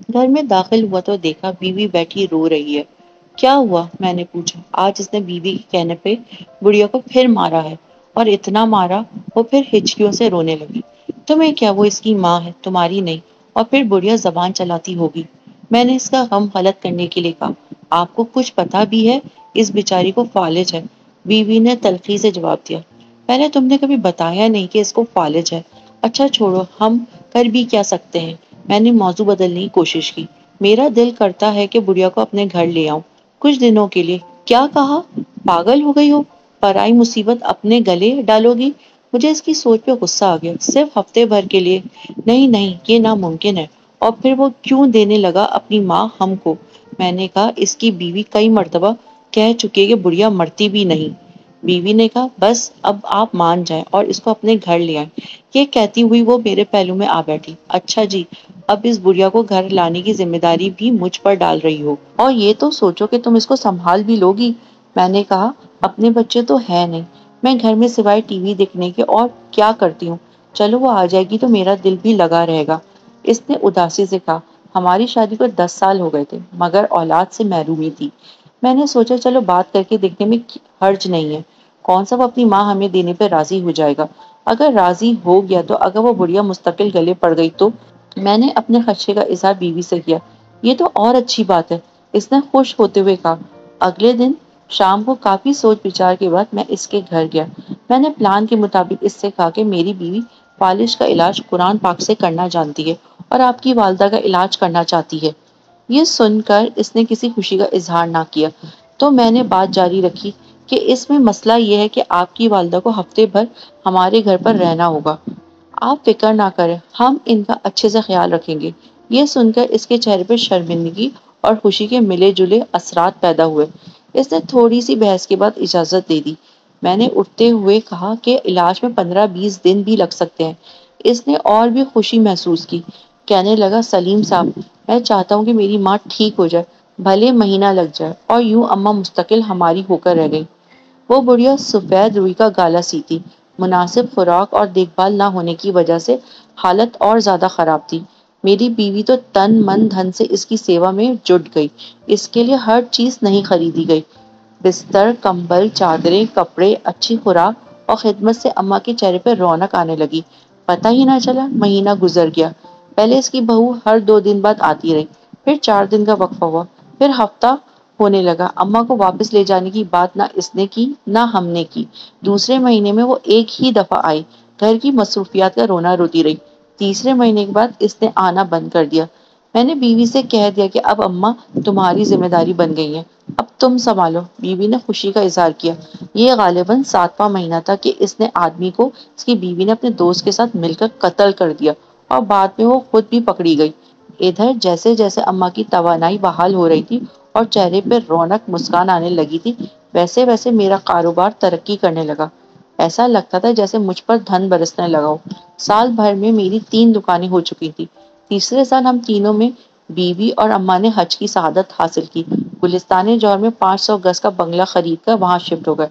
گھر میں داخل ہوا تو دیکھا بیوی بیٹھی رو رہی ہے۔ کیا ہوا؟ میں نے پوچھا۔ آج اس نے بیوی کے کہنے پہ بڑھیا کو پھر مارا ہے، اور اتنا مارا وہ پھر ہچکیوں سے رونے لگی۔ تمہیں کیا، وہ اس کی ماں ہے، تمہاری نہیں، اور پھر بڑھیا زبان چلاتی ہوگی۔ میں نے اس کا غم غلط کرنے کے لیے کہا، آپ کو کچھ پتا بھی ہے؟ اس بیچاری کو فالج ہے۔ بیوی نے تلخی سے جواب دیا، پہلے تم نے کبھی بتایا نہیں کہ اس کو فالج ہے۔ اچھا چھوڑو، ہم کر بھی کیا سکتے ہیں؟ میں نے موضوع بدلنے کی کوشش کی۔ میرا دل کرتا ہے کہ بڑھیا کو اپنے گھر لے آؤں کچھ دنوں کے لیے۔ کیا کہا؟ پاگل ہو گئی ہو؟ پرائی مصیبت اپنے گلے ڈالو گی؟ مجھے اس کی سوچ پہ غصہ آ گیا۔ صرف ہفتے بھر کے لیے؟ نہیں نہیں، یہ ناممکن ہے۔ اور پھر وہ کیوں دینے لگا اپنی ماں ہم کو؟ میں نے کہا، اس کی بیوی کئی مرتبہ کہہ چکی ہے کہ بڑھیا مرتی بھی نہیں۔ بیوی نے کہا، بس اب آپ مان جائیں اور اس کو اپنے گھر لے آئیں۔ یہ کہتی ہوئی وہ میرے پہلو میں آ بیٹھی۔ اچھا جی، اب اس بڑھیا کو گھر لانے کی ذمہ داری بھی مجھ پر ڈال رہی ہو، اور یہ تو سوچو کہ تم اس کو سنبھال بھی لوگی۔ میں نے کہا، اپنے بچے تو ہے نہیں، میں گھر میں سوائے ٹی وی دیکھنے کے اور کیا کرتی ہوں؟ چلو وہ آ جائے گی تو میرا دل بھی لگا رہے گا۔ اس نے اداسی سے کہا، ہماری شادی کو 10 سال ہو گئے تھے، مگر اولاد سے محرومی تھی۔ میں نے سوچا چلو بات کر کے دیکھنے میں حرج نہیں ہے، کون سا وہ اپنی ماں ہمیں دینے پہ راضی ہو جائے گا۔ اگر راضی ہو گیا تو اگر وہ بڑھیا مستقل گلے پڑ گئی تو؟ میں نے اپنے خدشے کا اظہار بیوی سے کیا۔ یہ تو اور اچھی بات ہے، اس نے خوش ہوتے ہوئے کہا۔ اگلے دن شام کو کافی سوچ بچار کے بعد میں اس کے گھر گیا۔ میں نے پلان کے مطابق اس سے کہا کہ میری بیوی فالج کا علاج قرآن پاک سے کرنا جانتی ہے اور آپ کی والدہ کا علاج کرنا چاہتی ہے۔ یہ سن کر اس نے کسی خوشی کا اظہار نہ کیا، تو میں نے بات جاری رکھی کہ اس میں مسئلہ یہ ہے کہ آپ کی والدہ کو ہفتے بھر ہمارے گھر پر رہنا ہوگا۔ آپ فکر نہ کریں، ہم ان کا اچھے سے خیال رکھیں گے۔ یہ سن کر اس کے چہرے پر شرمندگی اور خوشی کے ملے جلے اثرات پیدا ہوئے۔ اس نے تھوڑی سی بحث کے بعد اجازت دے دی۔ میں نے اٹھتے ہوئے کہا کہ علاج میں 15-20 دن بھی لگ سکتے ہیں۔ اس نے اور بھی خوشی محسوس کی، کہنے لگا، سلیم صاحب، میں چاہتا ہوں کہ میری ماں ٹھیک ہو جائے، بھلے مہینہ لگ جائے، اور یوں اماں مستقل ہماری ہو کر رہ گئی۔ وہ بڑھیا سفید روئی کا گالا سی تھی۔ مناسب خوراک اور دیکھ بھال نہ ہونے کی وجہ سے حالت اور زیادہ خراب تھی۔ میری بیوی تو تن من دھن سے اس کی سیوا میں جٹ گئی۔ اس کے لیے ہر چیز نہیں خریدی گئی۔ بستر، کمبل، چادریں، کپڑے، اچھی خوراک اور خدمت سے اماں کے چہرے پر رونق آنے لگی۔ پتہ ہی نہ چلا مہینہ گزر گیا۔ پہلے اس کی بہو ہر 2 دن بعد آتی رہی، پھر 4 دن کا وقفہ ہوا، پھر ہفتہ ہونے لگا۔ اماں کو واپس لے جانے کی بات نہ اس نے کی نہ ہم نے کی۔ دوسرے مہینے میں وہ ایک ہی دفعہ آئی، گھر کی مصروفیات کا رونا روتی رہی۔ تیسرے مہینے کے بعد اس نے آنا بند کر دیا۔ میں نے بیوی سے کہہ دیا کہ اب اماں تمہاری ذمہ داری بن گئی ہیں، اب تم سنبھالو۔ بیوی نے خوشی کا اظہار کیا۔ یہ غالباً 7واں مہینہ تھا کہ اس نے آدمی کو اس کی بیوی نے اپنے دوست کے ساتھ مل کر قتل کر دیا، اور بعد میں وہ خود بھی پکڑی گئی۔ ادھر جیسے جیسے اماں کی توانائی بحال ہو رہی تھی اور چہرے پہ رونق مسکان آنے لگی تھی، ویسے ویسے میرا کاروبار ترقی کرنے لگا۔ ایسا لگتا تھا جیسے مجھ پر دھن برسنے لگا ہو۔ سال بھر میں میری 3 دکانیں ہو چکی تھی۔ تیسرے سال ہم تینوں میں بیوی اور اماں نے حج کی سعادت حاصل کی۔ گلستان جوہر میں 500 گز کا بنگلہ خرید کر وہاں شفٹ ہو گئے۔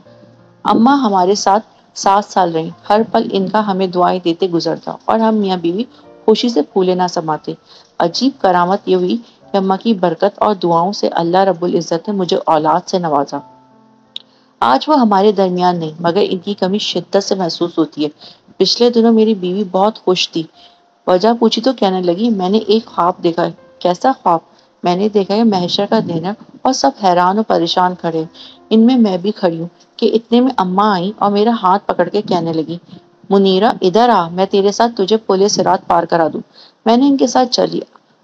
اماں ہمارے ساتھ 7 سال رہیں۔ ہر پل ان کا ہمیں دعائیں دیتے گزرتا، اور ہم میاں بیوی خوشی سے پھولے نہ سماتے۔ عجیب کرامت یہ ہوئی کہ اماں کی برکت اور دعاؤں سے اللہ رب العزت نے مجھے اولاد سے نوازا۔ آج وہ ہمارے درمیان نہیں، مگر ان کی کمی شدت سے محسوس ہوتی ہے۔ پچھلے دنوں میری بیوی بہت خوش تھی۔ وجہ پوچھی تو کہنے لگی، میں نے ایک خواب دیکھا ہے۔ کیسا خواب؟ میں نے دیکھا ہے محشر کا دن ہے اور سب حیران و پریشان کھڑے ہیں، ان میں بھی کھڑی ہوں، کہ اتنے میں اماں آئیں اور میرا ہاتھ پکڑ کے کہنے لگی، منیرہ ادھر آ، میں تیرے ساتھ تجھے پل صراط پار کرا دوں۔ میں نے ان کے ساتھ چلی۔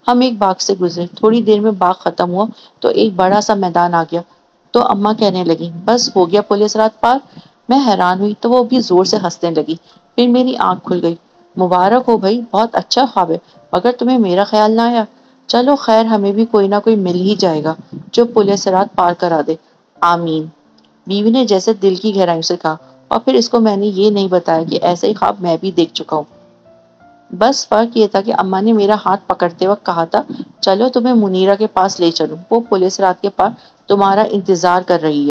ہم ایک باغ سے گزرے، تھوڑی دیر میں باغ ختم ہوا تو ایک بڑا سا میدان آ گیا، تو اماں کہنے لگی، بس ہو گیا پل صراط پار؟ میں حیران ہوئی تو وہ بھی زور سے ہنسنے لگی۔ پھر میری آنکھ کھل گئی۔ مبارک ہو بھائی، بہت اچھا خواب ہے، مگر تمہیں میرا خیال نہ آیا۔ چلو خیر، ہمیں بھی کوئی نہ کوئی مل ہی جائے گا جو پل صراط پار کرا دے۔ آمین، بیوی نے جیسے دل کی گہرائیوں سے کہا، اور پھر اس کو میں نے یہ نہیں بتایا کہ ایسا ہی خواب میں بھی دیکھ چکا ہوں۔ بس فرق یہ تھا کہ اماں نے میرا ہاتھ پکڑتے وقت کہا تھا، چلو تمہیں منیرہ کے پاس لے چلوں، وہ پل صراط کے پار تمہارا انتظار کر رہی ہے۔